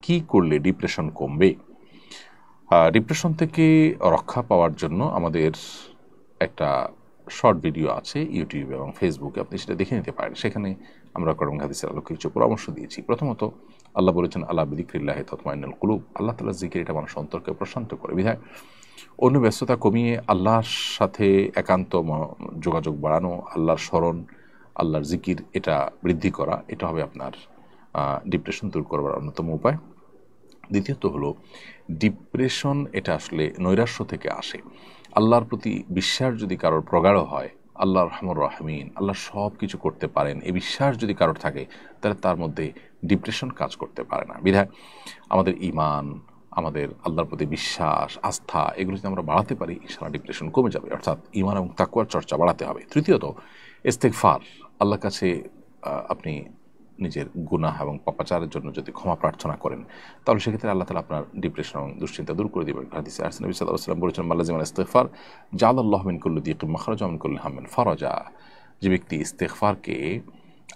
কি করলে ডিপ্রেশন কমবে? ডিপ্রেশন থেকে রক্ষা পাওয়ার জন্য আমাদের একটা শর্ট ভিডিও আছে ইউটিউব এবং ফেসবুকে, আপনি সেটা দেখে নিতে পারেন। সেখানে আমরা কোরআন হাদিসের আলোকে কিছু পরামর্শ দিয়েছি। প্রথমত, আল্লাহ বলেছেন আল্লাহ বিযিকরিল্লাহি তাতমাইন্নুল কুলুব, আল্লাহ তাআলার জিকির এটা মানুষ অন্তরকে প্রশান্ত করে। বিধায় অন্য ব্যস্ততা কমিয়ে আল্লাহর সাথে একান্ত যোগাযোগ বাড়ানো, আল্লাহর স্মরণ, আল্লাহর জিকির এটা বৃদ্ধি করা, এটা হবে আপনার ডিপ্রেশন দূর করবার অন্যতম উপায়। দ্বিতীয়ত হলো, ডিপ্রেশন এটা আসলে নৈরাশ্য থেকে আসে। আল্লাহর প্রতি বিশ্বাস যদি কারোর প্রগাঢ় হয়, আল্লাহ রহমান রাহমিন, আল্লাহ সব কিছু করতে পারেন, এই বিশ্বাস যদি কারোর থাকে, তাহলে তার মধ্যে ডিপ্রেশন কাজ করতে পারে না। বিধায় আমাদের ঈমান, আমাদের আল্লাহর প্রতি বিশ্বাস, আস্থা, এগুলো যদি আমরা বাড়াতে পারি, ইনশাআল্লাহ ডিপ্রেশন কমে যাবে। অর্থাৎ ঈমান এবং তাকওয়ার চর্চা বাড়াতে হবে। তৃতীয়ত, ইস্তেগফার। আল্লাহর কাছে আপনি নিজের গুনাহ এবং পাপাচারের জন্য যদি ক্ষমা প্রার্থনা করেন, তাহলে সেক্ষেত্রে আল্লাহ তাআলা আপনার ডিপ্রেশন এবং দুশ্চিন্তা দূর করে দিবেন। হাদিসে আসছে, নবী সাল্লাল্লাহু আলাইহি ওয়াসাল্লাম বলেছেন, মাল্লাজিমাল ইস্তিগফার জাআলাল্লাহু মিন কুল্লি দিকিন মাখরাজা ওয়া মিন কুল্লি হাম্মিন ফারাজা। যে ব্যক্তি ইস্তেগফারকে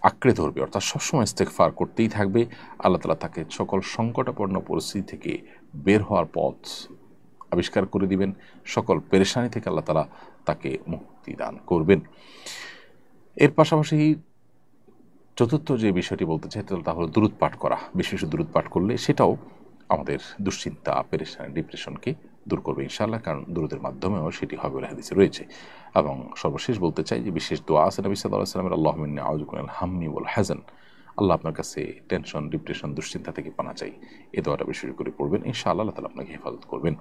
আঁকড়ে ধরবে, অর্থাৎ সবসময় ইস্তেগফার করতেই থাকবে, আল্লাহ তাআলা তাকে সকল সংকটাপন্ন পরিস্থিতি থেকে বের হওয়ার পথ আবিষ্কার করে দিবেন। সকল পেরেশানি থেকে আল্লাহ তাআলা তাকে মুক্তি দান করবেন। এর পাশাপাশি চতুর্থ যে বিষয়টি বলতে চাই, তা হলো দুরূদ পাঠ করা। বেশি বেশি দুরূদ পাঠ করলে সেটাও আমাদের দুশ্চিন্তা, পেরেশানি, ডিপ্রেশনকে দূর করবে ইনশাআল্লাহ, কারণ দুরূদের মাধ্যমেও সেটি হবে বলে হাদিসে রয়েছে। এবং সর্বশেষ বলতে চাই যে বিশেষ দোয়া আছে নবী সাল্লাল্লাহু আলাইহি ওয়াসাল্লামের, আল্লাহুম্মা ইন্নী আউযু বিকা মিনাল হাম্মি ওয়াল হাযান। আল্লাহ আপনার কাছে টেনশন, ডিপ্রেশন, দুশ্চিন্তা থেকে পানা চাই। এই দোয়াটা বেশি করে পড়বেন, ইনশাআল্লাহ আল্লাহ তাআলা আপনাকে হেফাজত করবেন।